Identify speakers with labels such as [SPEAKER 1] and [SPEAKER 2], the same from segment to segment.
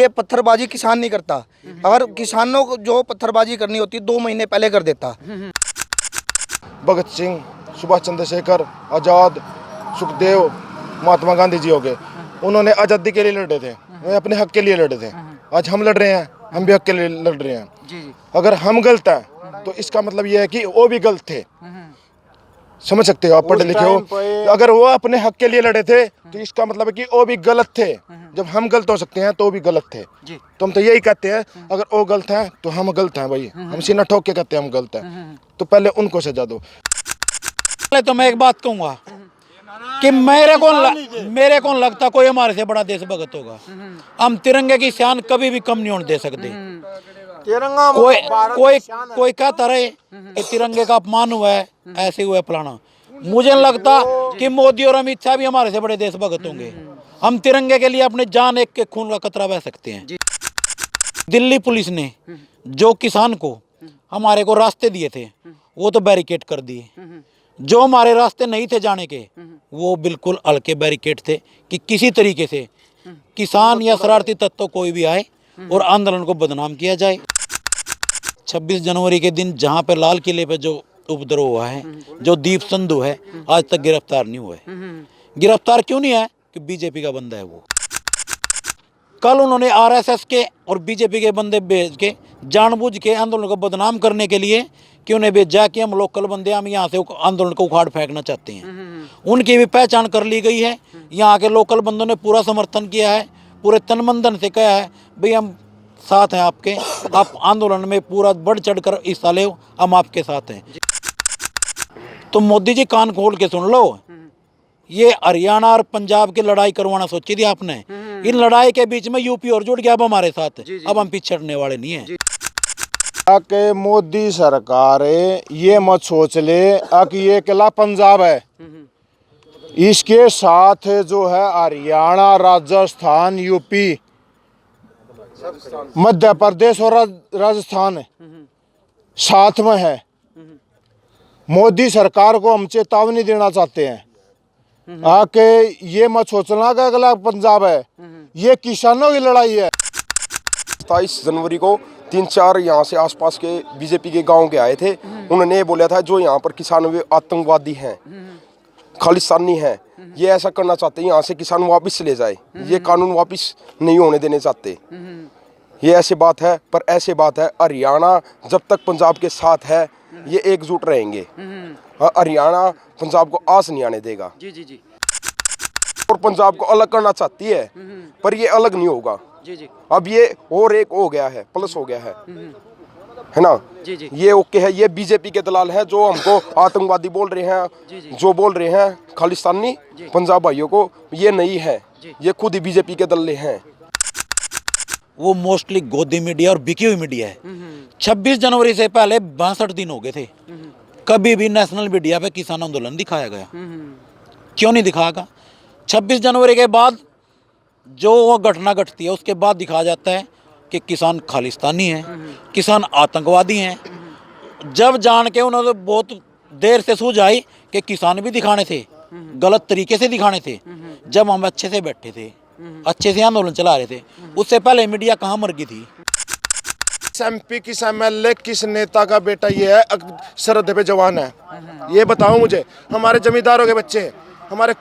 [SPEAKER 1] ये पत्थरबाजी किसान नहीं करता। अगर किसानों को जो पत्थरबाजी करनी होती 2 महीने पहले कर देता।
[SPEAKER 2] भगत सिंह, सुभाष चंद्रशेखर, आज़ाद, सुखदेव, महात्मा गांधी जी हो गए। उन्होंने आज़ादी के लिए लड़े थे, वो अपने हक के लिए लड़े थे। आज हम लड़ रहे हैं, हम भी हक के लिए लड़ रहे हैं। अगर हम गलत हैं तो इसका मतलब ये है कि वो भी गलत थे। समझ सकते हो आप, पढ़े लिखे हो। अगर वो अपने हक के लिए लड़े थे तो इसका मतलब है कि वो भी गलत थे। जब हम गलत हो सकते हैं तो वो भी गलत थे। तो हम तो यही कहते हैं, अगर वो गलत हैं तो हम गलत हैं भाई। हम सीना ठोक के कहते हैं हम गलत हैं, तो पहले उनको सजा दो।
[SPEAKER 3] तो मैं एक बात कहूंगा कि मेरे को लगता कोई हमारे से बड़ा देशभक्त होगा। हम तिरंगे की शान कभी भी कम नहीं होने दे सकते।
[SPEAKER 2] तिरंगा
[SPEAKER 3] कोई कहता रहे कि तिरंगे का अपमान हुआ है, ऐसे हुआ है फलाना। मुझे नहीं लगता कि मोदी और अमित शाह भी हमारे से बड़े देशभक्त होंगे। हम तिरंगे के लिए अपने जान एक के खून का कतरा बह सकते हैं। दिल्ली पुलिस ने जो किसान को हमारे को रास्ते दिए थे वो तो बैरिकेड कर दिए। जो हमारे रास्ते नहीं थे जाने के वो बिल्कुल हल्के बैरिकेड थे कि किसी तरीके से किसान या शरारती तत्व कोई भी आए और आंदोलन को बदनाम किया जाए। 26 जनवरी के दिन जहां पे लाल किले पे जो उपद्रव हुआ है, जो दीप संधू है, आज तक गिरफ्तार नहीं हुआ है। गिरफ्तार क्यों नहीं है? कि बीजेपी का बंदा है वो। कल उन्होंने आरएसएस के और बीजेपी के बंदे भेज के जानबूझ के आंदोलन को बदनाम करने के लिए कि उन्हें भेजा कि हम लोकल बंदे, हम यहाँ से आंदोलन को उखाड़ फेंकना चाहते हैं। उनकी भी पहचान कर ली गई है। यहाँ के लोकल बंदों ने पूरा समर्थन किया है, पूरे तन मन धन से कहा है भाई हम साथ हैं आपके, आप आंदोलन में पूरा बढ़ चढ़ कर हिस्सा ले, हम आपके साथ हैं। तो मोदी जी कान खोल के सुन लो, ये हरियाणा और पंजाब की लड़ाई करवाना सोची थी आपने। इन लड़ाई के बीच में यूपी और जुड़ गया अब हमारे साथ। अब हम पीछे हटने वाले नहीं है।
[SPEAKER 2] कि मोदी सरकार ये मत सोच ले कि ये अकेला पंजाब है। इसके साथ जो है हरियाणा, राजस्थान, यूपी, मध्य प्रदेश और राजस्थान साथ में है। मोदी सरकार को हम चेतावनी देना चाहते हैं कि ये मत सोचना कि अगला पंजाब है। ये किसानों की लड़ाई है।
[SPEAKER 4] 27 जनवरी को 3-4 यहाँ से आसपास के बीजेपी के गांव के आए थे। उन्होंने बोला था जो यहाँ पर किसान वे आतंकवादी हैं, खालिस्तानी हैं, ये ऐसा करना चाहते हैं यहाँ से किसान वापस ले जाए, ये कानून वापस नहीं होने देने चाहते। ये ऐसी बात है। पर ऐसे बात है, हरियाणा जब तक पंजाब के साथ है ये एकजुट रहेंगे। हरियाणा पंजाब को आस नहीं आने देगा। और पंजाब को अलग करना चाहती है पर ये अलग नहीं होगा। अब ये और एक हो गया है, प्लस हो गया है ना। ये ओके है। ये बीजेपी के दलाल हैं जो हमको आतंकवादी बोल रहे हैं, जो बोल रहे हैं खालिस्तानी पंजाब भाइयों को, ये नहीं है। ये खुद ही बीजेपी के दल्ले हैं।
[SPEAKER 3] वो मोस्टली गोदी मीडिया और बिकी हुई मीडिया है। 26 जनवरी से पहले 62 दिन हो गए थे, कभी भी नेशनल मीडिया पे किसान आंदोलन दिखाया गया। क्यों नहीं दिखाएगा? 26 जनवरी के बाद जो वो घटना घटती है उसके बाद दिखाया जाता है कि किसान खालिस्तानी हैं, किसान आतंकवादी हैं। जब जान के उन्होंने बहुत देर से सूझ आई कि किसान भी दिखाने थे, गलत तरीके से दिखाने थे। जब हम अच्छे से बैठे थे, अच्छे से आंदोलन चला रहे थे, उससे पहले मीडिया कहाँ मर गई थी।
[SPEAKER 2] एमपी किस एमएलए किस नेता का बेटा ये है सरहद पे जवान है? ये बताओ मुझे। हमारे जमींदारों के बच्चे, हमारे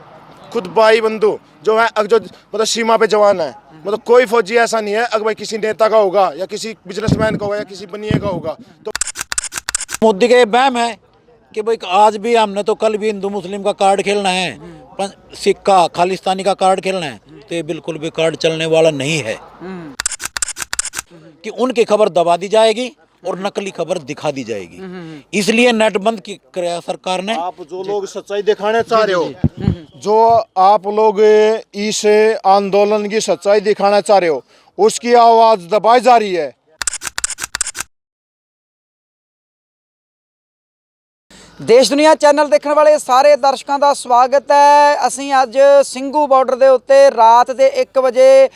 [SPEAKER 2] खुद भाई बंधु जो है, जो मतलब सीमा पे जवान है। मतलब कोई फौजी ऐसा नहीं है अगर भाई किसी नेता का होगा या किसी बिजनेसमैन का होगा या किसी बनिए का होगा। तो
[SPEAKER 3] मोदी के बहम है कि भाई आज भी हमने तो कल भी हिंदू मुस्लिम का कार्ड खेलना है, सिक्का खालिस्तानी का कार्ड खेलना है, तो ये बिल्कुल भी कार्ड चलने वाला नहीं है। कि उनकी खबर दबा दी जाएगी और नकली खबर दिखा दी जाएगी। इसलिए नेट बंद किया सरकार ने।
[SPEAKER 2] आप जो लोग सच्चाई दिखाने चाह रहे हो, जो आप लोग इस आंदोलन की सच्चाई दिखाना चाह रहे हो, उसकी आवाज दबाई जा रही है।
[SPEAKER 5] ਦੇਸ਼ ਦੁਨੀਆ ਚੈਨਲ ਦੇਖਣ ਵਾਲੇ ਸਾਰੇ ਦਰਸ਼ਕਾਂ ਦਾ ਸਵਾਗਤ ਹੈ। ਅਸੀਂ ਅੱਜ ਸਿੰਘੂ ਬਾਰਡਰ ਦੇ ਉੱਤੇ ਰਾਤ ਦੇ 1 ਵਜੇ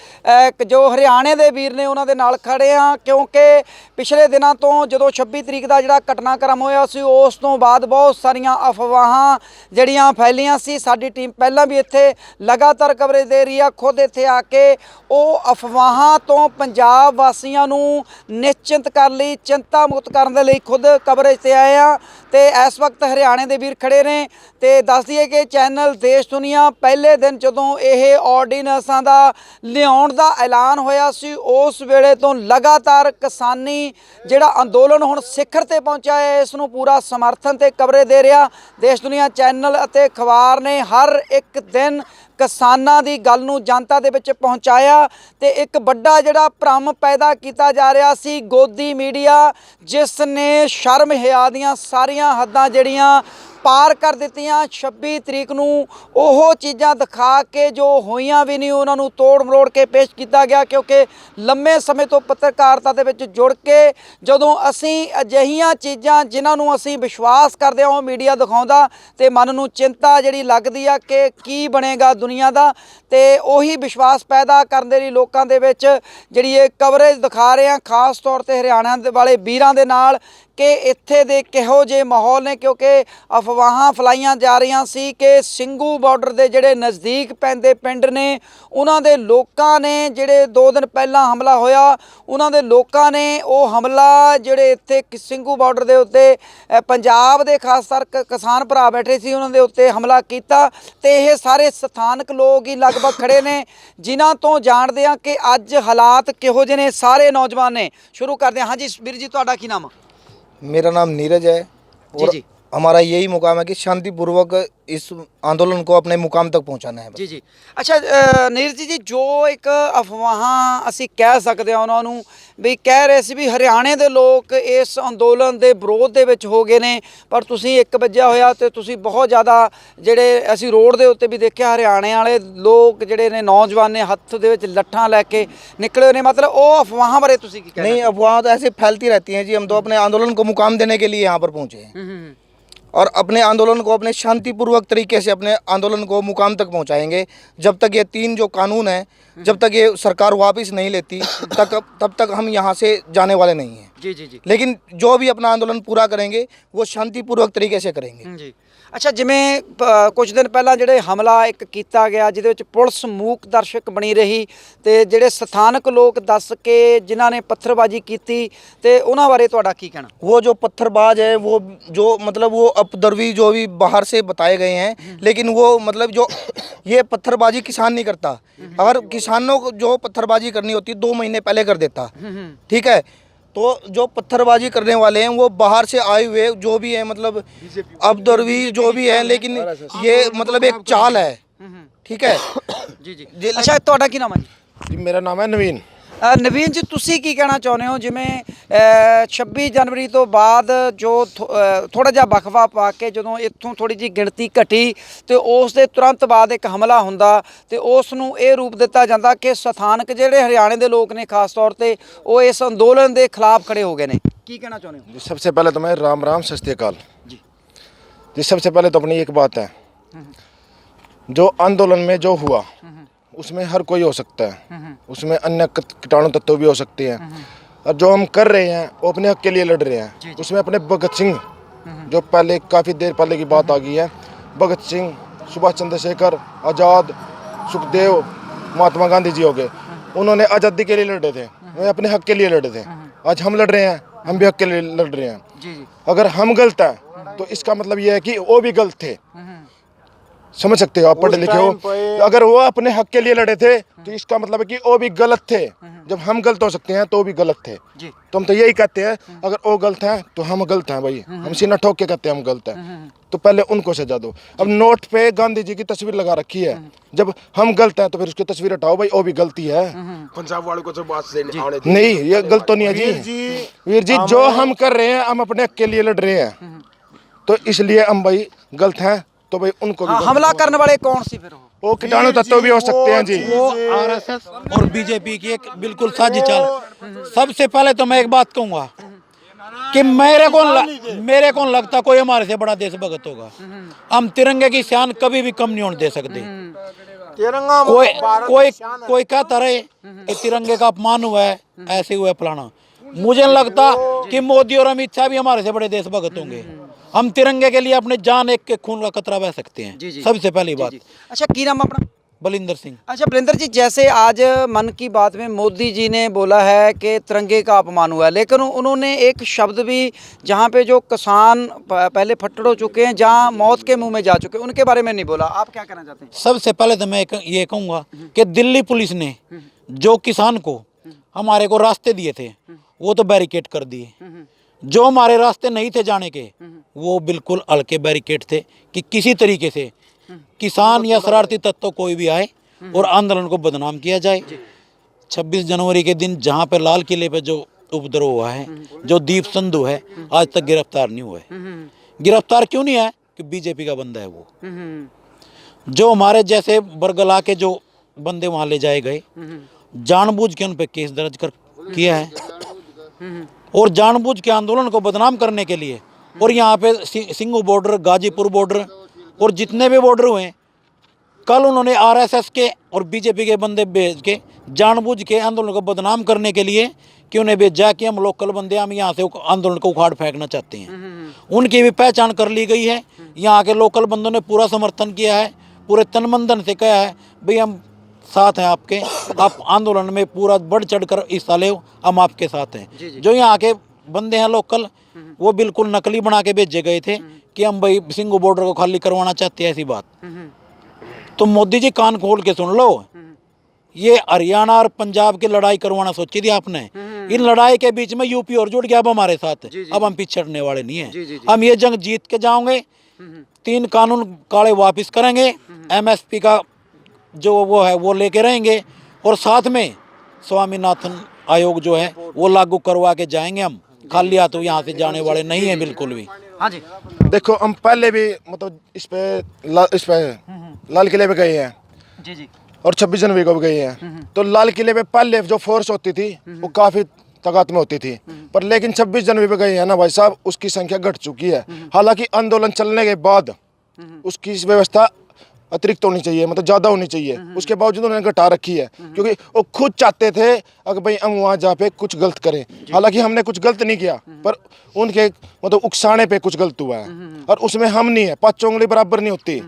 [SPEAKER 5] ਜੋ ਹਰਿਆਣੇ ਦੇ ਵੀਰ ਨੇ ਉਹਨਾਂ ਦੇ ਨਾਲ ਖੜੇ ਹਾਂ, ਕਿਉਂਕਿ ਪਿਛਲੇ ਦਿਨਾਂ ਤੋਂ ਜਦੋਂ 26 ਤਰੀਕ ਦਾ ਜਿਹੜਾ ਘਟਨਾਕ੍ਰਮ ਹੋਇਆ ਸੀ ਉਸ ਤੋਂ ਬਾਅਦ ਬਹੁਤ ਸਾਰੀਆਂ ਅਫਵਾਹਾਂ ਜਿਹੜੀਆਂ ਫੈਲੀਆਂ ਸੀ। ਸਾਡੀ ਟੀਮ ਪਹਿਲਾਂ ਵੀ ਇੱਥੇ ਲਗਾਤਾਰ ਕਵਰੇਜ ਦੇ ਰਹੀ ਆ, ਖੁਦ ਇੱਥੇ ਆ ਕੇ ਉਹ ਅਫਵਾਹਾਂ ਤੋਂ ਪੰਜਾਬ ਵਾਸੀਆਂ ਨੂੰ ਨਿਸ਼ਚਿੰਤ ਕਰਨ ਲਈ, ਚਿੰਤਾ ਮੁਕਤ ਕਰਨ ਦੇ ਲਈ ਖੁਦ ਕਵਰੇਜ ਤੇ ਆਏ ਆ। ਤੇ ਇਸ ਵਕਤ ਹਰਿਆਣੇ ਦੇ ਵੀਰ ਖੜੇ ਨੇ ਤੇ ਦੱਸ ਦਈਏ ਕਿ ਚੈਨਲ ਦੇਸ਼ ਦੁਨੀਆ ਪਹਿਲੇ ਦਿਨ ਜਦੋਂ ਇਹ ਆਰਡੀਨੈਂਸਾਂ ਦਾ ਲਿਆਉਣ ਦਾ ਐਲਾਨ ਹੋਇਆ ਸੀ ਉਸ ਵੇਲੇ ਤੋਂ ਲਗਾਤਾਰ ਕਿਸਾਨੀ ਜਿਹੜਾ ਅੰਦੋਲਨ ਹੁਣ ਸਿਖਰ ਤੇ ਪਹੁੰਚਿਆ ਹੈ, ਇਸ ਨੂੰ ਪੂਰਾ ਸਮਰਥਨ ਤੇ ਕਵਰੇਜ ਦੇ ਰਿਹਾ ਦੇਸ਼ ਦੁਨੀਆ ਚੈਨਲ ਅਤੇ ਅਖਬਾਰ ਨੇ ਹਰ ਇੱਕ ਦਿਨ ਕਿਸਾਨਾਂ ਦੀ ਗੱਲ ਨੂੰ ਜਨਤਾ ਦੇ ਵਿੱਚ ਪਹੁੰਚਾਇਆ। ਤੇ ਇੱਕ ਵੱਡਾ ਜਿਹੜਾ ਭਰਮ ਪੈਦਾ ਕੀਤਾ ਜਾ ਰਿਹਾ ਸੀ ਗੋਦੀ ਮੀਡੀਆ, ਜਿਸ ਨੇ ਸ਼ਰਮ ਹਿਆ ਦੀਆਂ ਸਾਰੀਆਂ ਹੱਦਾਂ ਜਿਹੜੀਆਂ ਪਾਰ ਕਰ ਦਿੱਤੀਆਂ। 26 ਤਰੀਕ ਨੂੰ ਉਹ ਚੀਜ਼ਾਂ ਦਿਖਾ ਕੇ ਜੋ ਹੋਈਆਂ ਵੀ ਨਹੀਂ ਉਹਨਾਂ ਨੂੰ ਤੋੜ ਮਰੋੜ ਕੇ ਪੇਸ਼ ਕੀਤਾ ਗਿਆ, ਕਿਉਂਕਿ ਲੰਮੇ ਸਮੇਂ ਤੋਂ ਪੱਤਰਕਾਰਤਾ ਦੇ ਵਿੱਚ ਜੁੜ ਕੇ ਜਦੋਂ ਅਸੀਂ ਅਜਿਹੀਆਂ ਚੀਜ਼ਾਂ ਜਿਨ੍ਹਾਂ ਨੂੰ ਅਸੀਂ ਵਿਸ਼ਵਾਸ ਕਰਦੇ ਹਾਂ ਉਹ ਮੀਡੀਆ ਦਿਖਾਉਂਦਾ ਤੇ ਮਨ ਨੂੰ ਚਿੰਤਾ ਜਿਹੜੀ ਲੱਗਦੀ ਆ ਕਿ ਕੀ ਬਣੇਗਾ ਦੁਨੀਆ ਦਾ, ਤੇ ਉਹੀ ਵਿਸ਼ਵਾਸ ਪੈਦਾ ਕਰਨ ਦੇ ਲਈ ਲੋਕਾਂ ਦੇ ਵਿੱਚ ਜਿਹੜੀ ਇਹ ਕਵਰੇਜ ਦਿਖਾ ਰਹੇ ਹਾਂ, ਖਾਸ ਤੌਰ ਤੇ ਹਰਿਆਣਾ ਦੇ ਵਾਲੇ ਵੀਰਾਂ ਦੇ ਨਾਲ ਕਿ ਇੱਥੇ ਦੇ ਕਿਹੋ ਜਿਹੇ ਮਾਹੌਲ ਨੇ। ਕਿਉਂਕਿ ਅਫਵਾਹਾਂ ਫਲਾਈਆਂ ਜਾ ਰਹੀਆਂ ਸੀ ਕਿ ਸਿੰਘੂ ਬਾਰਡਰ ਦੇ ਜਿਹੜੇ ਨਜ਼ਦੀਕ ਪੈਂਦੇ ਪਿੰਡ ਨੇ ਉਹਨਾਂ ਦੇ ਲੋਕਾਂ ਨੇ ਜਿਹੜੇ 2 ਦਿਨ ਪਹਿਲਾਂ ਹਮਲਾ ਹੋਇਆ, ਉਹਨਾਂ ਦੇ ਲੋਕਾਂ ਨੇ ਉਹ ਹਮਲਾ ਜਿਹੜੇ ਇੱਥੇ ਸਿੰਘੂ ਬਾਰਡਰ ਦੇ ਉੱਤੇ ਪੰਜਾਬ ਦੇ ਖਾਸ ਕਰ ਕਿਸਾਨ ਭਰਾ ਬੈਠੇ ਸੀ ਉਹਨਾਂ ਦੇ ਉੱਤੇ ਹਮਲਾ ਕੀਤਾ। ਤੇ ਇਹ ਸਾਰੇ ਸਥਾਨਕ ਲੋਕ ਹੀ ਲਗਭਗ ਖੜੇ ਨੇ ਜਿਨ੍ਹਾਂ ਤੋਂ ਜਾਣਦੇ ਹਾਂ ਕਿ ਅੱਜ ਹਾਲਾਤ ਕਿਹੋ ਜਿਹੇ ਨੇ। ਸਾਰੇ ਨੌਜਵਾਨ ਨੇ। ਸ਼ੁਰੂ ਕਰਦੇ ਹਾਂ। ਹਾਂਜੀ ਵੀਰ ਜੀ, ਤੁਹਾਡਾ ਕੀ ਨਾਮ ਆ?
[SPEAKER 1] मेरा नाम नीरज है और
[SPEAKER 5] जी।
[SPEAKER 1] हमारा यही मुकाम है कि शांतिपूर्वक इस आंदोलन को अपने मुकाम तक पहुंचाना है।
[SPEAKER 5] ਜੀ ਜੀ। ਅੱਛਾ ਨੀਰਜ ਜੀ, ਜੋ ਇੱਕ ਅਫਵਾਹਾਂ ਅਸੀਂ ਕਹਿ ਸਕਦੇ ਹਾਂ ਉਹਨਾਂ ਨੂੰ ਵੀ ਕਹਿ ਰਹੇ ਸੀ ਵੀ ਹਰਿਆਣੇ ਦੇ ਲੋਕ ਇਸ ਅੰਦੋਲਨ ਦੇ ਵਿਰੋਧ ਦੇ ਵਿੱਚ ਹੋ ਗਏ ਨੇ, ਪਰ ਤੁਸੀਂ 1 ਵਜੇ ਹੋਇਆ ਤੇ ਤੁਸੀਂ ਬਹੁਤ ਜ਼ਿਆਦਾ ਜਿਹੜੇ ਅਸੀਂ ਰੋਡ ਦੇ ਉੱਤੇ ਵੀ ਦੇਖਿਆ ਹਰਿਆਣੇ ਵਾਲੇ ਲੋਕ ਜਿਹੜੇ ਨੇ ਨੌਜਵਾਨ ਨੇ ਹੱਥ ਦੇ ਵਿੱਚ ਲੱਠਾਂ ਲੈ ਕੇ ਨਿਕਲੇ ਹੋਏ ਨੇ, ਮਤਲਬ ਉਹ ਅਫਵਾਹਾਂ ਬਾਰੇ ਤੁਸੀਂ ਕੀ ਕਹਿਣਾ?
[SPEAKER 1] नहीं, अफवाह तो ऐसे फैलती रहती हैं जी। हम तो अपने आंदोलन को मुकाम देने के लिए यहाँ पर पहुँचे हैं और अपने आंदोलन को अपने शांतिपूर्वक तरीके से अपने आंदोलन को मुकाम तक पहुंचाएंगे। जब तक ये 3 जो कानून हैं, जब तक ये सरकार वापस नहीं लेती तब तक हम यहाँ से जाने वाले नहीं हैं।
[SPEAKER 5] जी जी जी।
[SPEAKER 1] लेकिन जो भी अपना आंदोलन पूरा करेंगे वो शांतिपूर्वक तरीके से करेंगे
[SPEAKER 5] जी। ਅੱਛਾ, ਜਿਵੇਂ ਕੁਝ ਦਿਨ ਪਹਿਲਾਂ ਜਿਹੜੇ ਹਮਲਾ ਇੱਕ ਕੀਤਾ ਗਿਆ ਜਿਹਦੇ ਵਿੱਚ ਪੁਲਿਸ ਮੂਕ ਦਰਸ਼ਕ ਬਣੀ ਰਹੀ ਤੇ ਜਿਹੜੇ ਸਥਾਨਕ ਲੋਕ ਦੱਸ ਕੇ ਜਿਨ੍ਹਾਂ ਨੇ ਪੱਥਰਬਾਜੀ ਕੀਤੀ ਤੇ ਉਹਨਾਂ ਬਾਰੇ ਤੁਹਾਡਾ ਕੀ ਕਹਿਣਾ?
[SPEAKER 1] वो जो पत्थरबाज है वो जो मतलब वो उपद्रवी जो भी बाहर से बताए गए हैं, लेकिन वो मतलब जो ये पत्थरबाजी किसान नहीं करता। अगर किसानों को जो पत्थरबाजी करनी होती 2 महीने पहले कर देता, ठीक है। तो जो पत्थरबाजी करने वाले हैं वो बाहर से आए हुए जो भी हैं, मतलब उपद्रवी जो भी है, लेकिन ये मतलब एक चाल है, ठीक है।
[SPEAKER 5] ਜੀ ਜੀ। ਅੱਛਾ, ਤੁਹਾਡਾ ਕੀ ਨਾਮ ਹੈ ਜੀ?
[SPEAKER 2] जी मेरा नाम है नवीन।
[SPEAKER 5] ਨਵੀਨ ਜੀ, ਤੁਸੀਂ ਕੀ ਕਹਿਣਾ ਚਾਹੁੰਦੇ ਹੋ? ਜਿਵੇਂ 26 ਜਨਵਰੀ ਤੋਂ ਬਾਅਦ ਜੋ ਥੋੜਾ ਜਿਹਾ ਵਕਫਾ ਪਾ ਕੇ ਜਦੋਂ ਇੱਥੋਂ ਥੋੜੀ ਜਿਹੀ ਗਿਣਤੀ ਘਟੀ ਤੇ ਉਸ ਦੇ ਤੁਰੰਤ ਬਾਅਦ ਇੱਕ ਹਮਲਾ ਹੁੰਦਾ ਤੇ ਉਸ ਨੂੰ ਇਹ ਰੂਪ ਦਿੱਤਾ ਜਾਂਦਾ ਕਿ ਸਥਾਨਕ ਜਿਹੜੇ ਹਰਿਆਣੇ ਦੇ ਲੋਕ ਨੇ ਖਾਸ ਤੌਰ ਤੇ ਉਹ ਇਸ ਅੰਦੋਲਨ ਦੇ ਖਿਲਾਫ ਖੜੇ ਹੋ ਗਏ ਨੇ, ਕੀ ਕਹਿਣਾ ਚਾਹੁੰਦੇ ਹੋ?
[SPEAKER 2] जी सबसे पहले तो मैं राम राम सत श्री अकाल
[SPEAKER 5] जी।
[SPEAKER 2] जी सबसे पहले तो अपनी एक बात है, जो आंदोलन में जो हुआ उसमें हर कोई हो सकता है, उसमें अन्य कीटाणु तत्व भी हो सकते हैं, और जो हम कर रहे हैं वो अपने हक के लिए लड़ रहे हैं। उसमें अपने भगत सिंह, जो पहले काफ़ी देर पहले की बात आ गई है, भगत सिंह, सुभाष चंद्रशेखर, आज़ाद, सुखदेव, महात्मा गांधी जी हो गए, उन्होंने आज़ादी के लिए लड़े थे, वो अपने हक के लिए लड़े थे। आज हम लड़ रहे हैं, हम भी हक के लिए लड़ रहे हैं। अगर हम गलत हैं तो इसका मतलब ये है कि वो भी गलत थे। समझ सकते हो, आप पढ़े लिखे हो। अगर वो अपने हक के लिए लड़े थे तो इसका मतलब है कि वो भी गलत थे। जब हम गलत हो सकते हैं तो वो भी गलत थे। तो हम तो यही कहते हैं, अगर वो गलत हैं तो हम गलत हैं भाई, हम सीना ठोक के कहते हैं हम गलत हैं। तो पहले उनको सजा दो। अब नोट पे गांधी जी की तस्वीर लगा रखी है, जब हम गलत हैं तो फिर उसकी तस्वीर हटाओ भाई, वो भी गलती है।
[SPEAKER 4] पंजाब वालों को तो बात से आने
[SPEAKER 2] नहीं, ये गलत तो नहीं है जी। वीर जी, जो हम कर रहे हैं हम अपने हक के लिए लड़ रहे हैं, तो इसलिए हम भाई गलत हैं तो भाई उनको भी
[SPEAKER 5] हमला करने वाले कौन सी फिर
[SPEAKER 2] वो कीटाणु तत्व भी हो सकते हैं जी।
[SPEAKER 3] वो आरएसएस और बीजेपी की एक बिल्कुल साजिश चाल। सबसे पहले तो मैं एक बात कहूँगा कि मेरे को लगता कोई हमारे से बड़ा देशभक्त होगा। हम तिरंगे की शान कभी भी कम नहीं होने दे सकते।
[SPEAKER 2] तिरंगा
[SPEAKER 3] कोई कहता रहे कि तिरंगे का अपमान हुआ है, ऐसे हुआ है फलाना। मुझे नहीं लगता कि मोदी और अमित शाह भी हमारे से बड़े देशभक्त होंगे। हम तिरंगे के लिए अपने जान एक के खून का कतरा बह सकते हैं। सबसे पहली बात।
[SPEAKER 5] अच्छा, की नाम अपना?
[SPEAKER 3] बलिंदर सिंह।
[SPEAKER 5] अच्छा बलिंदर जी, जैसे आज मन की बात में मोदी जी ने बोला है कि तिरंगे का अपमान हुआ है, लेकिन उन्होंने एक शब्द भी, जहाँ पे जो किसान पहले फट्टड़ हो चुके हैं, जहाँ मौत के मुंह में जा चुके हैं, उनके बारे में नहीं बोला। आप क्या कहना चाहते हैं?
[SPEAKER 3] सबसे पहले तो मैं ये कहूँगा कि दिल्ली पुलिस ने जो किसान को हमारे को रास्ते दिए थे वो तो बैरिकेड कर दिए। जो हमारे रास्ते नहीं थे जाने के वो बिल्कुल हल्के बैरिकेड थे कि किसी तरीके से किसान या शरारती तत्व कोई भी आए और आंदोलन को बदनाम किया जाए। 26 जनवरी के दिन जहाँ पे लाल किले पे जो उपद्रव हुआ है, जो दीप संधू है, आज तक गिरफ्तार नहीं हुआ है। गिरफ्तार क्यों नहीं है? कि बीजेपी का बंदा है वो। जो हमारे जैसे बरगला के जो बंदे वहाँ ले जाए गए, जानबूझ के उन पे केस दर्ज किया है और जानबूझ के आंदोलन को बदनाम करने के लिए। और यहाँ पे सिंघू बॉर्डर, गाजीपुर बॉर्डर और जितने भी बॉर्डर हुए, कल उन्होंने आरएसएस के और बीजेपी के बंदे भेज के जानबूझ के आंदोलन को बदनाम करने के लिए कि उन्हें भेजा कि हम लोकल बंदे, हम यहाँ से आंदोलन को उखाड़ फेंकना चाहते हैं। उनकी भी पहचान कर ली गई है। यहाँ के लोकल बंदों ने पूरा समर्थन किया है, पूरे तन मन धन से कहा है भाई हम साथ हैं आपके, आप आंदोलन में पूरा बढ़ चढ़ कर हिस्सा ले, हम आपके साथ हैं। जो यहाँ के बंदे हैं लोकल, वो बिल्कुल नकली बना के भेजे गए थे कि हम भाई सिंघू बॉर्डर को खाली करवाना चाहते हैं, ऐसी बात। तो मोदी जी कान खोल के सुन लो, ये हरियाणा और पंजाब की लड़ाई करवाना सोची थी आपने। इन लड़ाई के बीच में यूपी और जुड़ गया अब हमारे साथ। अब हम पीछे हटने वाले नहीं है। हम ये जंग जीत के जाओगे। 3 कानून काले वापस करेंगे, एमएसपी का जो वो है वो लेके रहेंगे और साथ में स्वामीनाथन आयोग जो है वो लागू करवा के जाएंगे। हम खाली हाथ तो यहाँ से जाने वाले नहीं है बिल्कुल भी।
[SPEAKER 5] हाँ जी,
[SPEAKER 2] देखो हम पहले भी मतलब इस पे लाल किले पे गए हैं
[SPEAKER 5] जी जी,
[SPEAKER 2] और 26 जनवरी को भी गए हैं। तो लाल किले पे पहले जो फोर्स होती थी वो काफी तादाद में होती थी, पर लेकिन 26 जनवरी पे गए हैं ना भाई साहब, उसकी संख्या घट चुकी है। हालांकि आंदोलन चलने के बाद उसकी व्यवस्था अतिरिक्त होनी चाहिए, मतलब ज़्यादा होनी चाहिए, उसके बावजूद उन्होंने घटा रखी है क्योंकि वो खुद चाहते थे अगर भाई हम वहाँ जा पे कुछ गलत करें। हालांकि हमने कुछ गलत नहीं किया, पर उनके मतलब उकसाने पे कुछ गलत हुआ है और उसमें हम नहीं है, 5 उंगली बराबर नहीं होती।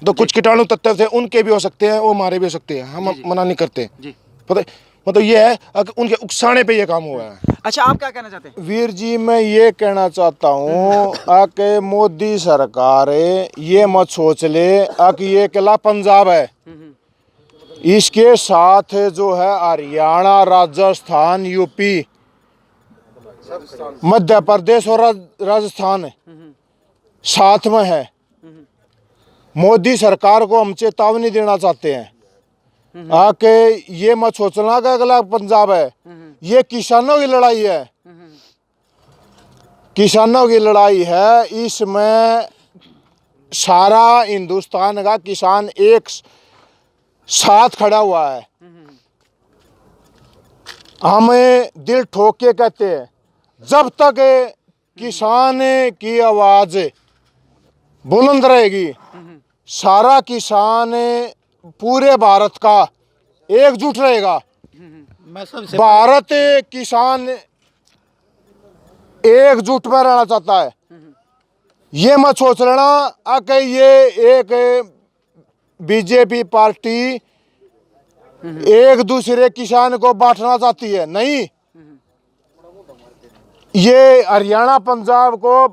[SPEAKER 2] तो कुछ कीटाणु तत्व थे उनके भी हो सकते हैं, वो हमारे भी हो सकते हैं, हम मना नहीं करते। पता मतलब ये है अगर उनके उकसाने पे ये काम हुआ है।
[SPEAKER 5] अच्छा, आप क्या कहना चाहते हैं?
[SPEAKER 2] वीर जी, मैं ये कहना चाहता हूँ कि मोदी सरकार ये मत सोच ले कि ये अकेला पंजाब है, इसके साथ जो है हरियाणा, राजस्थान, यूपी, मध्य प्रदेश और राजस्थान साथ में है। मोदी सरकार को हम चेतावनी देना चाहते हैं कि ये मत सोचना कि अगला पंजाब है, ये किसानों की लड़ाई है। किसानों की लड़ाई है, इसमें सारा हिंदुस्तान का किसान एक साथ खड़ा हुआ है। हमें दिल ठोक के कहते हैं जब तक किसान की आवाज बुलंद रहेगी, सारा किसान पूरे भारत का एकजुट रहेगा।
[SPEAKER 3] मैं सबसे
[SPEAKER 2] भारत किसान एकजुट में रहना चाहता है। ये मत सोच लेना कि ये एक बीजेपी पार्टी एक दूसरे किसान को बांटना चाहती है, नहीं। ये हरियाणा, पंजाब को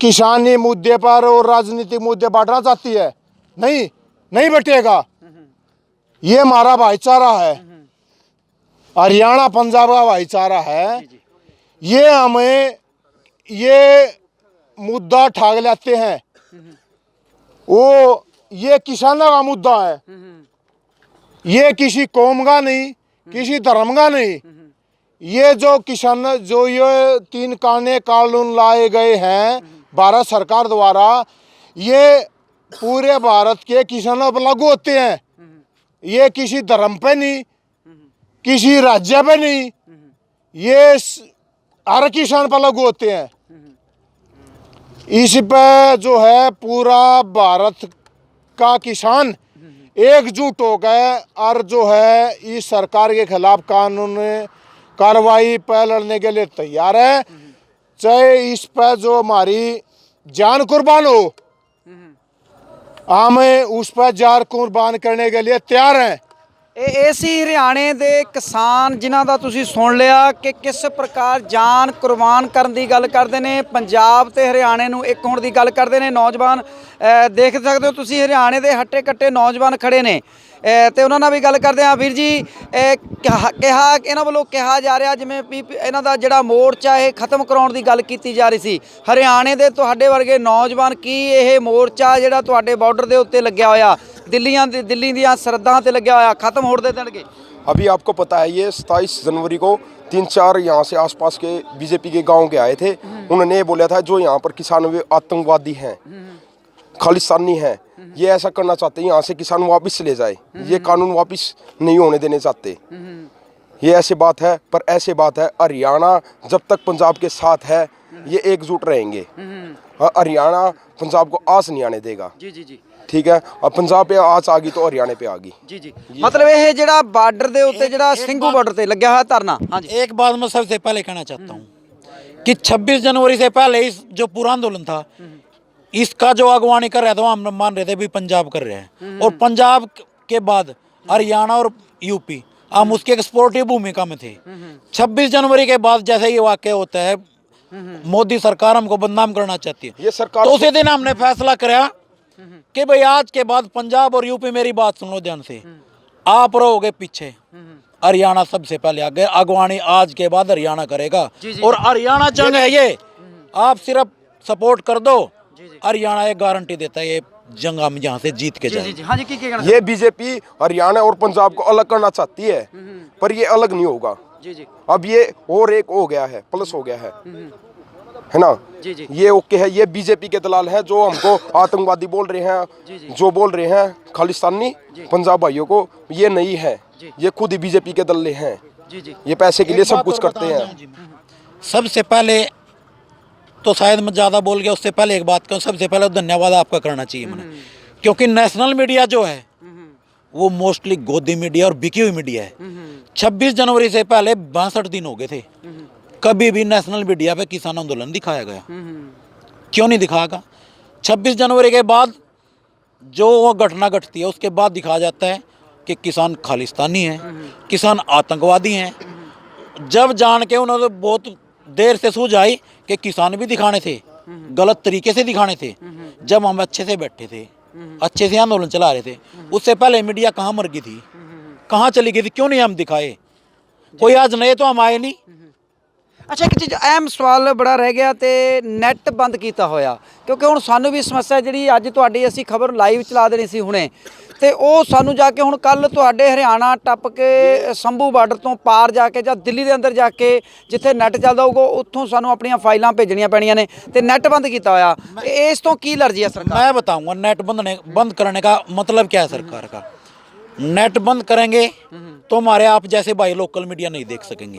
[SPEAKER 2] किसानी मुद्दे पर और राजनीतिक मुद्दे बांटना चाहती है, नहीं, नहीं बटेगा। ये हमारा भाईचारा है, हरियाणा पंजाब का भाईचारा है। ये हमें ये मुद्दा ठाक लेते हैं, वो ये किसानों का मुद्दा है, ये किसी कौम का नहीं, किसी धर्म का नहीं। ये जो किसान जो ये 3 कानून लाए गए हैं भारत सरकार द्वारा, ये पूरे भारत के किसानों पर लागू होते हैं। ये किसी धर्म पे नहीं, किसी राज्य पे नहीं, ये हर किसान पर लागू होते हैं। इस पे जो है पूरा भारत का किसान एकजुट हो गए और जो है इस सरकार के खिलाफ कानून कार्रवाई पर लड़ने के लिए तैयार है, चाहे इस पर जो हमारी जान कुर्बान हो, हम उस पर जान कुर्बान करने के लिए तैयार हैं।
[SPEAKER 5] ਇਹ ਸੀ ਹਰਿਆਣੇ ਦੇ ਕਿਸਾਨ ਜਿਨ੍ਹਾਂ ਦਾ ਤੁਸੀਂ ਸੁਣ ਲਿਆ ਕਿ ਕਿਸ ਪ੍ਰਕਾਰ ਜਾਨ ਕੁਰਬਾਨ ਕਰਨ ਦੀ ਗੱਲ ਕਰਦੇ ਨੇ, ਪੰਜਾਬ ਤੇ ਹਰਿਆਣੇ ਨੂੰ ਇੱਕ ਹੋਣ ਦੀ ਗੱਲ ਕਰਦੇ ਨੇ। ਨੌਜਵਾਨ ਦੇਖ ਸਕਦੇ ਹੋ ਤੁਸੀਂ, ਹਰਿਆਣੇ ਦੇ ਹੱਟੇ ਕੱਟੇ ਨੌਜਵਾਨ ਖੜੇ ਨੇ ਤੇ ਉਹਨਾਂ ਨਾਲ ਵੀ ਗੱਲ ਕਰਦੇ ਆ। ਵੀਰ ਜੀ, ਕਿਹਾ ਇਹਨਾਂ ਵੱਲੋਂ ਕਿਹਾ ਜਾ ਰਿਹਾ ਜਿਵੇਂ ਵੀ ਇਹਨਾਂ ਦਾ ਜਿਹੜਾ ਮੋਰਚਾ ਇਹ ਖਤਮ ਕਰਾਉਣ ਦੀ ਗੱਲ ਕੀਤੀ ਜਾ ਰਹੀ ਸੀ। ਹਰਿਆਣੇ ਦੇ ਤੁਹਾਡੇ ਵਰਗੇ ਨੌਜਵਾਨ ਕੀ ਇਹ ਮੋਰਚਾ ਜਿਹੜਾ ਤੁਹਾਡੇ ਬਾਰਡਰ ਦੇ ਉੱਤੇ ਲੱਗਿਆ ਹੋਇਆ ਦਿੱਲੀ ਦੀਆਂ ਸਰਹੱਦਾਂ ਤੇ ਲੱਗਿਆ ਹੋਇਆ ਖਤਮ ਹੋਣ ਦੇ ਦੇਣਗੇ?
[SPEAKER 4] अभी आपको पता है ये 27 जनवरी को 3-4 यहाँ से आसपास के बीजेपी के गांव के आए थे। उन्होंने बोला था जो यहाँ पर किसान वे आतंकवादी हैं, खालिस्तानी हैं, ये ऐसा करना चाहते हैं यहाँ से किसान वापस ले जाए, ये कानून वापस नहीं होने देने चाहते। ये ऐसे बात है, पर ऐसे बात है हरियाणा जब तक पंजाब के साथ है ये एकजुट रहेंगे। हरियाणा पंजाब को आस नहीं आने देगा।
[SPEAKER 5] जी जी जी,
[SPEAKER 4] ठीक है। अब पंजाब पे आस आ गई तो हरियाणा पे आ गई।
[SPEAKER 5] जी जी, मतलब ये ਜਿਹੜਾ ਬਾਰਡਰ ਦੇ ਉੱਤੇ ਜਿਹੜਾ ਸਿੰਘੂ ਬਾਰਡਰ ਤੇ ਲੱਗਿਆ ਹੋਇਆ ਧਰਨਾ। हाँ जी,
[SPEAKER 3] एक बात मैं सबसे पहले कहना चाहता हूँ कि 26 जनवरी से पहले इस जो पूरा आंदोलन था इसका जो अगवानी कर रहा था हम मान रहे थे भी पंजाब कर रहे हैं, और पंजाब के बाद हरियाणा और यूपी हम उसके एक्सपोर्टिव भूमिका में थे। 26 जनवरी के बाद जैसे ये वाकया होता है, मोदी सरकार हमको बदनाम करना चाहती है,
[SPEAKER 4] ये सरकार
[SPEAKER 3] तो उसी दिन हमने फैसला कराया कि भाई आज के बाद पंजाब और यूपी, मेरी बात सुन लो ध्यान से, आप रहोगे पीछे, हरियाणा सबसे पहले आगे, अगवानी आज के बाद हरियाणा करेगा। और हरियाणा जंग है ये, आप सिर्फ सपोर्ट कर दो, हरियाणा एक गारंटी देता है ये जंग हम यहाँ से जीत के जाएंगे।
[SPEAKER 5] हाँ जी, की कहना?
[SPEAKER 4] ये बीजेपी हरियाणा और पंजाब को अलग करना चाहती है, पर ये अलग नहीं होगा।
[SPEAKER 5] जी जी,
[SPEAKER 4] अब ये और एक हो गया है, प्लस हो गया है ना।
[SPEAKER 5] जी जी,
[SPEAKER 4] ये ओके है, ये बीजेपी के दलाल हैं जो हमको आतंकवादी बोल रहे हैं, जो बोल रहे हैं खालिस्तानी पंजाब भाइयों को, ये नहीं है, ये खुद ही बीजेपी के दल्ले हैं।
[SPEAKER 5] जी जी,
[SPEAKER 4] ये पैसे के लिए सब कुछ करते हैं।
[SPEAKER 3] सबसे पहले तो शायद मैं ज़्यादा बोल गया, उससे पहले एक बात कहूँ, सबसे पहले धन्यवाद आपका करना चाहिए मैंने, क्योंकि नेशनल मीडिया जो है वो मोस्टली गोदी मीडिया और बिकी हुई मीडिया है। 26 जनवरी से पहले 62 दिन हो गए थे, कभी भी नेशनल मीडिया पे किसान आंदोलन दिखाया गया, क्यों नहीं दिखाएगा? 26 जनवरी के बाद जो वो घटना घटती है उसके बाद दिखाया जाता है कि किसान खालिस्तानी हैं, किसान आतंकवादी हैं। जब जान के उन्होंने बहुत देर से सूझ आई कि किसान भी दिखाने थे, गलत तरीके से दिखाने थे, जब हम अच्छे से बैठे थे, अच्छे से आंदोलन चला रहे थे, उससे पहले मीडिया कहाँ मर गई थी, कहाँ चली गई थी, क्यों नहीं हम दिखाए? कोई आज नए तो हम आए नहीं।
[SPEAKER 5] ਅੱਛਾ, ਇੱਕ ਚੀਜ਼ ਅਹਿਮ ਸਵਾਲ ਬੜਾ ਰਹਿ ਗਿਆ ਤੇ ਨੈਟ ਬੰਦ ਕੀਤਾ ਹੋਇਆ, ਕਿਉਂਕਿ ਹੁਣ ਸਾਨੂੰ ਵੀ ਸਮੱਸਿਆ ਜਿਹੜੀ ਅੱਜ ਤੁਹਾਡੀ ਅਸੀਂ ਖਬਰ ਲਾਈਵ ਚਲਾ ਦੇਣੀ ਸੀ ਹੁਣੇ, ਤੇ ਉਹ ਸਾਨੂੰ ਜਾ ਕੇ ਹੁਣ ਕੱਲ ਤੁਹਾਡੇ ਹਰਿਆਣਾ ਟੱਪ ਕੇ ਸੰਭੂ ਬਾਰਡਰ ਤੋਂ ਪਾਰ ਜਾ ਕੇ ਜਾਂ ਦਿੱਲੀ ਦੇ ਅੰਦਰ ਜਾ ਕੇ ਜਿੱਥੇ ਨੈਟ ਚੱਲਦਾ ਹੋਊਗਾ ਉੱਥੋਂ ਸਾਨੂੰ ਆਪਣੀਆਂ ਫਾਈਲਾਂ ਭੇਜਣੀਆਂ ਪੈਣੀਆਂ ਨੇ, ਤੇ ਨੈਟ ਬੰਦ ਕੀਤਾ ਹੋਇਆ। ਇਸ ਤੋਂ ਕੀ ਲਰਜੀ ਹੈ ਸਰਕਾਰ?
[SPEAKER 3] मैं बताऊंगा नेट बंद करने का मतलब क्या है सरकार का। नेट बंद करेंगे तो हमारे आप जैसे भाई लोकल मीडिया नहीं देख सकेंगे,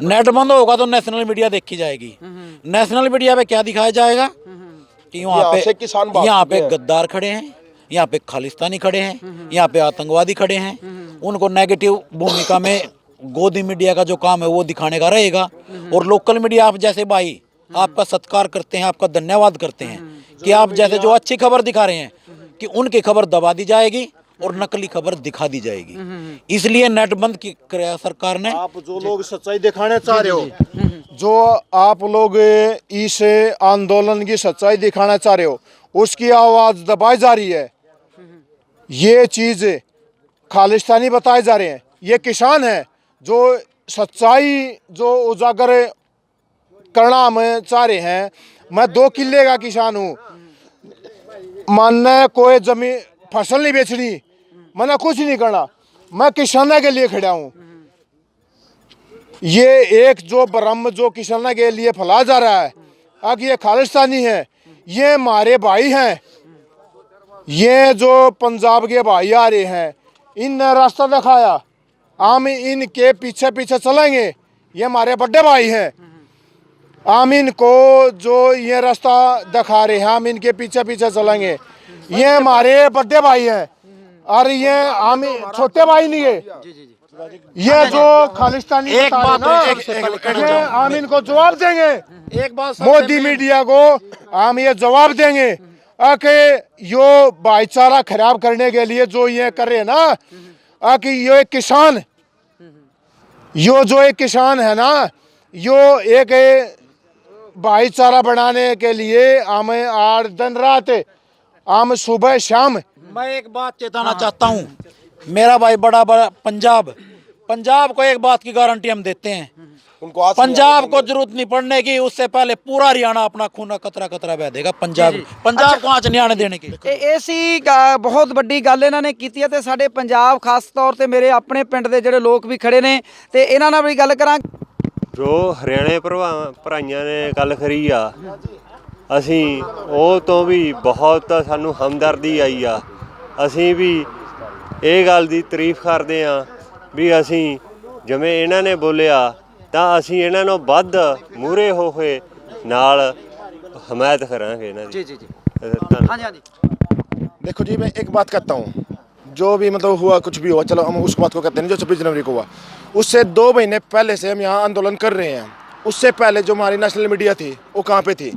[SPEAKER 3] नेट बंद होगा तो नेशनल मीडिया देखी जाएगी। नेशनल मीडिया पे क्या दिखाया जाएगा कि यहाँ पे गद्दार खड़े हैं, यहाँ पे खालिस्तानी खड़े हैं, यहाँ पे आतंकवादी खड़े हैं, उनको नेगेटिव भूमिका में गोदी मीडिया का जो काम है वो दिखाने का रहेगा। और लोकल मीडिया आप जैसे भाई आपका सत्कार करते हैं, आपका धन्यवाद करते हैं कि आप जैसे जो अच्छी खबर दिखा रहे हैं कि उनकी खबर दबा दी जाएगी और नकली खबर दिखा दी जाएगी, इसलिए नेट बंद किया सरकार ने।
[SPEAKER 2] आप जो लोग सच्चाई दिखाना चाह रहे हो, जो आप लोग इस आंदोलन की सच्चाई दिखाना चाह रहे हो, उसकी आवाज़ दबाई जा रही है। ये चीज़ खालिस्तानी बताए जा रहे हैं, ये किसान हैं जो सच्चाई जो उजागर करना हम चाह रहे हैं। मैं 2 किले का किसान हूँ, मैंने कोई जमीन फसल नहीं बेचनी, मैंने कुछ नहीं करना, मैं किसाना के लिए खड़ा हूँ। ये एक जो ब्रह्म जो किसाना के लिए फैलाया जा रहा है, अब ये खालिस्तानी है, ये हमारे भाई हैं, ये जो पंजाब के भाई आ रहे हैं, इनने रास्ता दिखाया, हम इनके पीछे पीछे चलेंगे, ये हमारे बड़े भाई हैं। हम इनको जो ये रास्ता दिखा रहे हैं, हम इनके पीछे पीछे चलेंगे। ये हमारे बड़े भाई हैं और ये हम छोटे भाई नहीं है। ये जो खालिस्तानी
[SPEAKER 3] एक
[SPEAKER 2] बता रहे
[SPEAKER 3] बात
[SPEAKER 2] ना,
[SPEAKER 3] एक से पहले कहना
[SPEAKER 2] ये
[SPEAKER 3] चाहूंगा।
[SPEAKER 2] हम इनको जवाब देंगे।
[SPEAKER 3] एक बात
[SPEAKER 2] मोदी मीडिया को हम ये जवाब देंगे कि यो भाईचारा खराब करने के लिए जो ये कर रहे हैं ना, कि यो एक किसान, यो जो एक किसान है ना, यो एक भाईचारा बनाने के लिए हम आठ दिन रात, हम सुबह शाम।
[SPEAKER 3] मैं एक बात चेताना चाहता हूँ, मेरा भाई बड़ा बड़ा पंजाब को एक बात की गारंटी हम देते हैं,
[SPEAKER 4] उनको आज
[SPEAKER 3] पंजाब को जरूरत नहीं पड़ने की, उससे पहले पूरा हरियाणा अपना खून कतरा कतरा बह देगा। पंजाब को आँच नहीं आने देने की।
[SPEAKER 5] ਇਹ ਸੀ ਬਹੁਤ ਵੱਡੀ ਗੱਲ ਇਹਨਾਂ ਨੇ ਕੀਤੀ ਹੈ ਤੇ ਸਾਡੇ ਪੰਜਾਬ ਖਾਸ ਤੌਰ ਤੇ ਮੇਰੇ ਆਪਣੇ ਪਿੰਡ ਦੇ ਜਿਹੜੇ ਲੋਕ ਵੀ ਖੜੇ ਨੇ ਤੇ ਇਹਨਾਂ ਨਾਲ ਵੀ ਗੱਲ ਕਰਾਂ।
[SPEAKER 6] ਜੋ ਹਰਿਆਣੇ ਭਰਾਈਆਂ ਨੇ ਗੱਲ ਕਰੀ ਆ, ਅਸੀਂ ਉਹ ਤੋਂ ਵੀ ਬਹੁਤ ਸਾਨੂੰ ਹਮਦਰਦੀ ਆਈ ਆ। ਅਸੀਂ ਵੀ ਇਹ ਗੱਲ ਦੀ ਤਾਰੀਫ ਕਰਦੇ ਆ ਵੀ ਅਸੀਂ ਜਿਵੇਂ ਇਹਨਾਂ ਨੇ ਬੋਲਿਆ ਤਾਂ ਅਸੀਂ ਇਹਨਾਂ ਨੂੰ ਵੱਧ ਮੂਹਰੇ ਹੋ ਕੇ ਨਾਲ ਹਮਾਇਤ ਕਰਾਂਗੇ ਇਹਨਾਂ ਦੀ।
[SPEAKER 5] ਜੀ
[SPEAKER 6] ਧੰਨਵਾਦ।
[SPEAKER 5] ਹਾਂਜੀ ਹਾਂਜੀ।
[SPEAKER 2] देखो जी, मैं एक बात कहता हूँ, जो भी मतलब हुआ, कुछ भी हुआ, चलो हम उस बात को कहते हैं जो 26 जनवरी को हुआ, उससे 2 महीने पहले से हम यहाँ आंदोलन कर रहे हैं। उससे पहले जो हमारी नेशनल मीडिया थी वो कहाँ पे थी?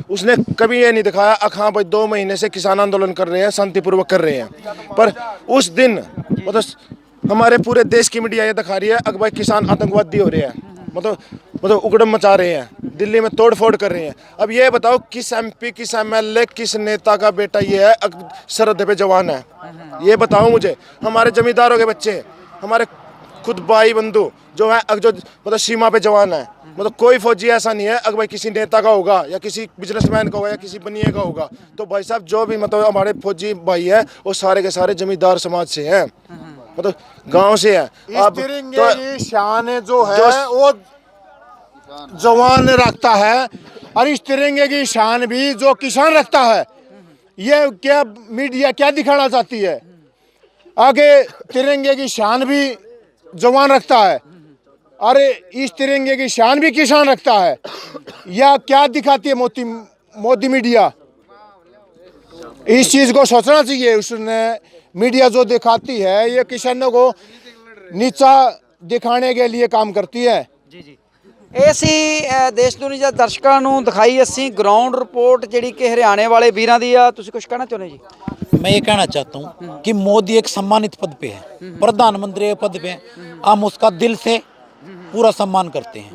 [SPEAKER 2] उसने कभी ये नहीं दिखाया हाँ भाई 2 महीने से किसान आंदोलन कर रहे हैं, शांतिपूर्वक कर रहे हैं। पर उस दिन मतलब हमारे पूरे देश की मीडिया ये दिखा रही है भाई किसान आतंकवादी हो रहे हैं, मतलब उगड़म मचा रहे हैं, दिल्ली में तोड़फोड़ कर रहे हैं। अब ये बताओ किस MP, किस MLA, किस नेता का बेटा ये है सरहद पे जवान है? ये बताओ मुझे। हमारे जमींदारों के बच्चे, हमारे खुद भाई बंधु जो है जो मतलब सीमा पे जवान है, मतलब कोई फौजी ऐसा नहीं है भाई किसी नेता का होगा या किसी बिजनेसमैन का होगा या किसी बनिए का होगा। तो भाई साहब जो भी मतलब हमारे फौजी भाई है वो सारे के सारे जमींदार समाज से हैं, मतलब गांव से है। अब तो शान जो है वो जवान रखता है और इस तिरंगे की शान भी जो किसान रखता है। ये क्या मीडिया क्या दिखाना चाहती है? आगे तिरंगे की शान भी जवान रखता है और इस तिरंगे की शान भी किसान रखता है। या क्या दिखाती है मोदी मीडिया? इस चीज़ को सोचना चाहिए। उसने मीडिया जो दिखाती है ये किसानों को नीचा दिखाने के लिए काम करती है।
[SPEAKER 5] ਇਹ ਸੀ ਦੇਸ਼ ਦੁਨੀਆ ਦੇ ਦਰਸ਼ਕਾਂ ਨੂੰ ਦਿਖਾਈ ਅਸੀਂ ਗਰਾਊਂਡ ਰਿਪੋर्ट ਜਿਹੜੀ ਕਿ ਹਰਿਆਣੇ ਵਾਲੇ ਵੀਰਾਂ ਦੀ ਆ। ਤੁਸੀਂ ਕੁਝ ਕਹਿਣਾ ਚਾਹੁੰਦੇ ਜੀ?
[SPEAKER 3] मैं ये कहना चाहता हूँ कि मोदी एक सम्मानित पद पे है, प्रधानमंत्री के पद पे है, हम उसका दिल से पूरा सम्मान करते हैं।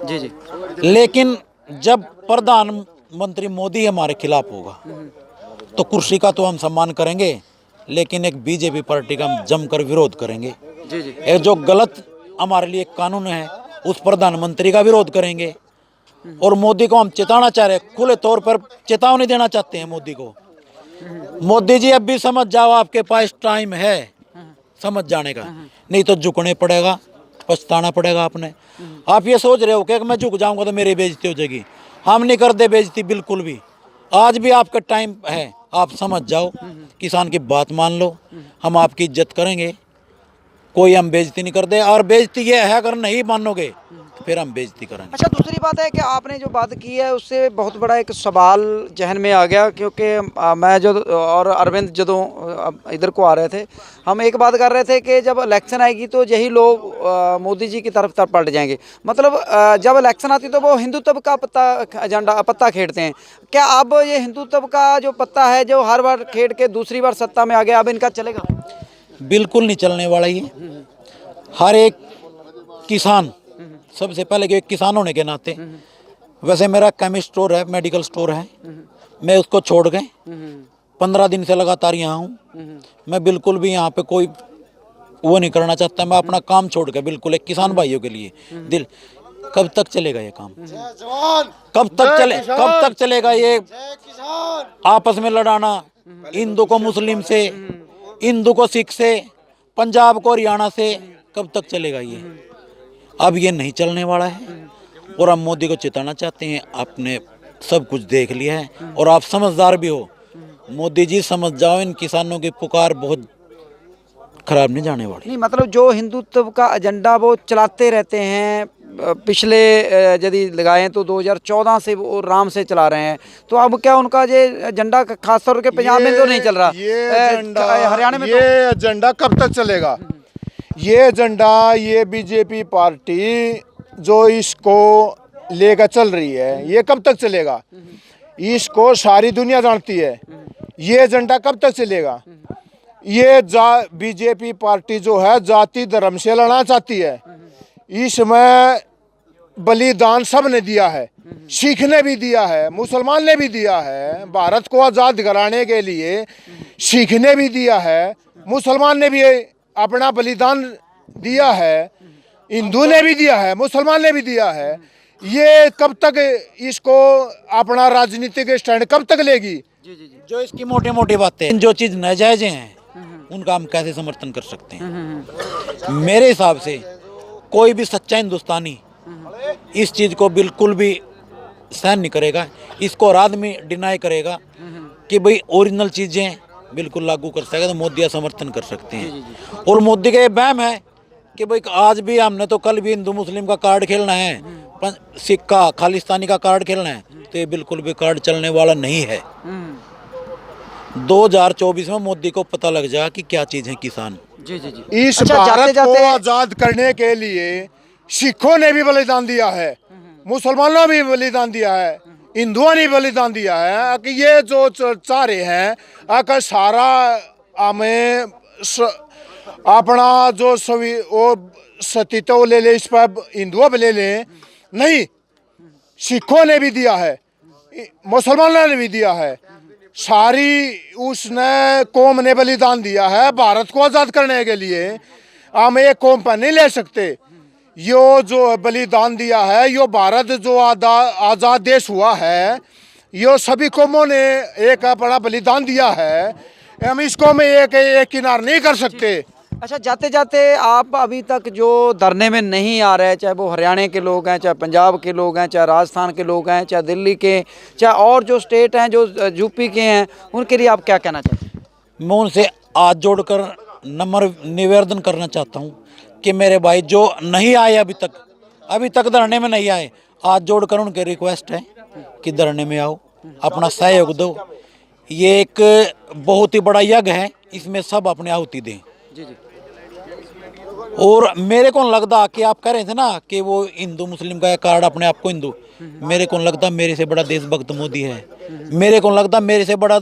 [SPEAKER 5] जी।
[SPEAKER 3] लेकिन जब प्रधानमंत्री मोदी हमारे खिलाफ होगा तो कुर्सी का तो हम सम्मान करेंगे, लेकिन एक बीजेपी पार्टी का हम जमकर विरोध करेंगे। ये जो गलत हमारे लिए कानून है उस प्रधानमंत्री का विरोध करेंगे। और मोदी को हम चेताना चाह रहे हैं, खुले तौर पर चेतावनी देना चाहते हैं मोदी को। मोदी जी अब भी समझ जाओ, आपके पास टाइम है समझ जाने का, नहीं तो झुकने पड़ेगा, पछताना पड़ेगा आपने। आप ये सोच रहे हो कि मैं झुक जाऊंगा तो मेरी बेइज्जती हो जाएगी। हम नहीं करते बेइज्जती बिल्कुल भी। आज भी आपका टाइम है, आप समझ जाओ, किसान की बात मान लो, हम आपकी इज्जत करेंगे, कोई हम बेइज्जती नहीं करते। और बेइज्जती ये है अगर नहीं मानोगे तो फिर हम बेइज्जती करेंगे।
[SPEAKER 5] अच्छा, दूसरी बात है कि आपने जो बात की है उससे बहुत बड़ा एक सवाल जहन में आ गया, क्योंकि मैं जो और अरविंद जदों इधर को आ रहे थे, हम एक बात कर रहे थे कि जब इलेक्शन आएगी तो यही लोग मोदी जी की तरफ पलट जाएंगे। मतलब जब इलेक्शन आती तो वो हिंदुत्व का पत्ता खेड़ते हैं। क्या अब ये हिंदुत्व का जो पत्ता है जो हर बार खेड़ के दूसरी बार सत्ता में आ गया, अब इनका चलेगा?
[SPEAKER 3] बिल्कुल नहीं चलने वाला ये। हर एक किसान, सबसे पहले कि एक किसान होने के नाते, वैसे मेरा केमिस्ट स्टोर है, मेडिकल स्टोर है, मैं उसको छोड़ गए 15 दिन से लगातार यहाँ हूँ। मैं बिल्कुल भी यहाँ पे कोई वो नहीं करना चाहता। मैं अपना काम छोड़ के बिल्कुल एक किसान भाइयों के लिए दिल। कब तक चलेगा ये काम? कब तक चलेगा ये आपस में लड़ाना, हिंदू को मुस्लिम से, हिंदू को सिख से, पंजाब को हरियाणा से? कब तक चलेगा ये? अब ये नहीं चलने वाला है। और हम मोदी को चेताना चाहते हैं, आपने सब कुछ देख लिया है और आप समझदार भी हो। मोदी जी समझ जाओ, इन किसानों की पुकार बहुत खराब नहीं जाने वाली।
[SPEAKER 5] नहीं मतलब जो हिंदुत्व का एजेंडा वो चलाते रहते हैं, पिछले यदि लगाएं तो 2014 से वो राम से चला रहे हैं, तो अब क्या उनका ये एजेंडा खासतौर के पंजाब में तो नहीं चल रहा, हरियाणा में
[SPEAKER 2] ये एजेंडा कब तक चलेगा? ये एजेंडा, ये बीजेपी पार्टी जो इसको लेकर चल रही है, ये कब तक चलेगा? इसको सारी दुनिया जानती है। ये एजेंडा कब तक चलेगा? ये बीजेपी पार्टी जो है जाति धर्म से लड़ना चाहती है। इसमें बलिदान सब ने दिया है, सिख ने भी दिया है, मुसलमान ने भी दिया है। भारत को आज़ाद कराने के लिए सिख ने भी दिया है, मुसलमान ने भी अपना बलिदान दिया है, हिंदू ने भी दिया है, मुसलमान ने भी दिया है। ये कब तक इसको अपना राजनीतिक स्टैंड कब तक लेगी?
[SPEAKER 3] जो इसकी मोटी मोटी बातें, जो चीज़ नाजायज हैं उनका हम कैसे समर्थन कर सकते हैं? मेरे हिसाब से कोई भी सच्चा हिंदुस्तानी इस चीज़ को बिल्कुल भी सहन नहीं करेगा। इसको और आदमी डिनाई करेगा कि भाई ओरिजिनल चीज़ें बिल्कुल लागू कर सकेगा तो मोदी का समर्थन कर सकते हैं। और मोदी का ये वहम है कि भाई आज भी हमने तो कल भी हिंदू मुस्लिम का कार्ड खेलना है, सिख का खालिस्तानी का कार्ड खेलना है, तो ये बिल्कुल भी कार्ड चलने वाला नहीं है। 2024 में मोदी को पता लग जाएगा कि क्या चीज़ है किसान।
[SPEAKER 2] इस भारत को आजाद करने के लिए सिखों ने भी बलिदान दिया है, मुसलमानों ने भी बलिदान दिया है, हिंदुओं ने भी बलिदान दिया है। कि ये जो चाह रहे हैं अगर सारा हमें अपना जो सभी वो सतीत्व ले ले, इस पर हिंदुओं पर ले लें, नहीं, सिखों ने भी दिया है, मुसलमानों ने भी दिया है, सारी उसने कौम ने बलिदान दिया है भारत को आज़ाद करने के लिए। हम एक कौम पर नहीं ले सकते। यो जो बलिदान दिया है, यो भारत जो आज़ाद देश हुआ है, यो सभी कौमों ने एक अपना बलिदान दिया है। हम इसको में एक किनार नहीं कर सकते।
[SPEAKER 5] अच्छा, जाते जाते आप अभी तक जो धरने में नहीं आ रहे, चाहे वो हरियाणा के लोग हैं, चाहे पंजाब के लोग हैं, चाहे राजस्थान के लोग हैं, चाहे दिल्ली के, चाहे और जो स्टेट हैं, जो यूपी के हैं, उनके लिए आप क्या कहना चाहते हैं?
[SPEAKER 3] मैं उनसे हाथ जोड़कर निवेदन करना चाहता हूँ कि मेरे भाई जो नहीं आए अभी तक धरने में नहीं आए, हाथ जोड़कर उनके रिक्वेस्ट है कि धरने में आओ, अपना सहयोग दो। ये एक बहुत ही बड़ा यज्ञ है, इसमें सब अपने आहुति दें।
[SPEAKER 5] जी जी।
[SPEAKER 3] और मेरे को लगता कि आप कह रहे थे ना कि वो हिंदू मुस्लिम का कार्ड अपने आप को हिंदू, मेरे को लगता मेरे से बड़ा देशभक्त मोदी है। मेरे को लगता मेरे से बड़ा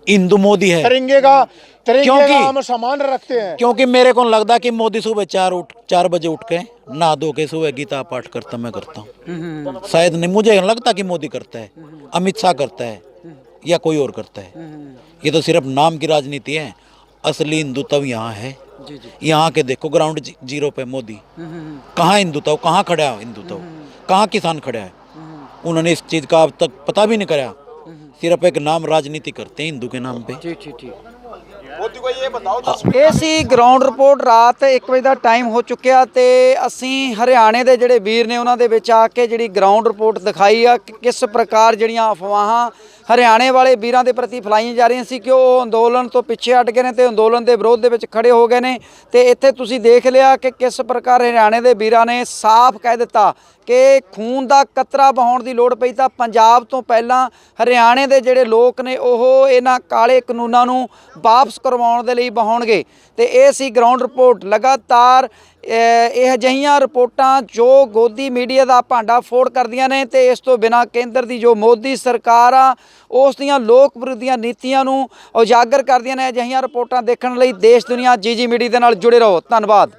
[SPEAKER 3] हिंदू मोदी है।
[SPEAKER 2] तिरंगे का हम सम्मान रखते हैं।
[SPEAKER 3] क्योंकि मेरे को लगता कि मोदी सुबह 4 बजे उठ के नहा धो के सुबह गीता पाठ करता, मैं करता हूँ। शायद नहीं, मुझे लगता कि मोदी करता है, अमित शाह करता है या कोई और करता है। ये तो सिर्फ नाम की राजनीति है। असली हिंदुत्व यहाँ है। यहाँ के देखो ग्राउंड जीरो पे मोदी। कहाँ हिंदुत्व, कहाँ खड़ा है हिंदुत्व, कहाँ किसान खड़ा है? उन्होंने इस चीज़ का अब तक पता भी नहीं करा। सिर्फ एक नाम राजनीति करते हैं हिंदू के नाम पे।
[SPEAKER 5] ठीक। ਇਹ ਸੀ ਗਰਾਊਂਡ ਰਿਪੋਰਟ। ਰਾਤ 1 ਵਜੇ ਦਾ ਟਾਈਮ ਹੋ ਚੁੱਕਿਆ ਤੇ ਅਸੀਂ ਹਰਿਆਣੇ ਦੇ ਜਿਹੜੇ ਵੀਰ ਨੇ ਉਹਨਾਂ ਦੇ ਵਿੱਚ ਆ ਕੇ ਜਿਹੜੀ ਗਰਾਊਂਡ ਰਿਪੋਰਟ ਦਿਖਾਈ ਆ ਕਿ ਕਿਸ ਪ੍ਰਕਾਰ ਜਿਹੜੀਆਂ ਅਫਵਾਹਾਂ ਹਰਿਆਣੇ ਵਾਲੇ ਵੀਰਾਂ ਦੇ ਪ੍ਰਤੀ ਫੈਲਾਈਆਂ ਜਾ ਰਹੀਆਂ ਸੀ ਕਿ ਉਹ ਅੰਦੋਲਨ ਤੋਂ ਪਿੱਛੇ ਹਟ ਗਏ ਨੇ ਤੇ ਅੰਦੋਲਨ ਦੇ ਵਿਰੋਧ ਦੇ ਵਿੱਚ ਖੜੇ ਹੋ ਗਏ ਨੇ। ਤੇ ਇੱਥੇ ਤੁਸੀਂ ਦੇਖ ਲਿਆ ਕਿ ਕਿਸ ਪ੍ਰਕਾਰ ਹਰਿਆਣੇ ਦੇ ਵੀਰਾਂ ਨੇ ਸਾਫ਼ ਕਹਿ ਦਿੱਤਾ ਕਿ ਖੂਨ ਦਾ ਕਤਰਾ ਬਹਾਉਣ ਦੀ ਲੋੜ ਪਈ ਤਾਂ ਪੰਜਾਬ ਤੋਂ ਪਹਿਲਾਂ ਹਰਿਆਣੇ ਦੇ ਜਿਹੜੇ ਲੋਕ ਨੇ ਉਹ ਇਹਨਾਂ ਕਾਲੇ ਕਾਨੂੰਨਾਂ ਨੂੰ ਵਾਪਸ ਕਰਵਾਉਣ ਦੇ ਲਈ ਬਹਾਉਣਗੇ। ਤੇ ਇਹ ਸੀ ਗਰਾਊਂਡ ਰਿਪੋਰਟ। ਲਗਾਤਾਰ ਇਹ ਜਿਹੀਆਂ ਰਿਪੋਰਟਾਂ ਜੋ ਗੋਦੀ ਮੀਡੀਆ ਦਾ ਭਾਂਡਾ ਫੋੜ ਕਰਦੀਆਂ ਨੇ ਤੇ ਇਸ ਤੋਂ ਬਿਨਾਂ ਕੇਂਦਰ ਦੀ ਜੋ ਮੋਦੀ ਸਰਕਾਰ ਆ ਉਸ ਦੀਆਂ ਲੋਕ ਵਿਰੋਧੀਆਂ ਨੀਤੀਆਂ ਨੂੰ ਉਜਾਗਰ ਕਰਦੀਆਂ ਨੇ। ਅਜਿਹੀਆਂ ਰਿਪੋਰਟਾਂ ਦੇਖਣ ਲਈ ਦੇਸ਼ ਦੁਨੀਆ ਜੀ ਮੀਡੀਆ ਦੇ ਨਾਲ ਜੁੜੇ ਰਹੋ। ਧੰਨਵਾਦ।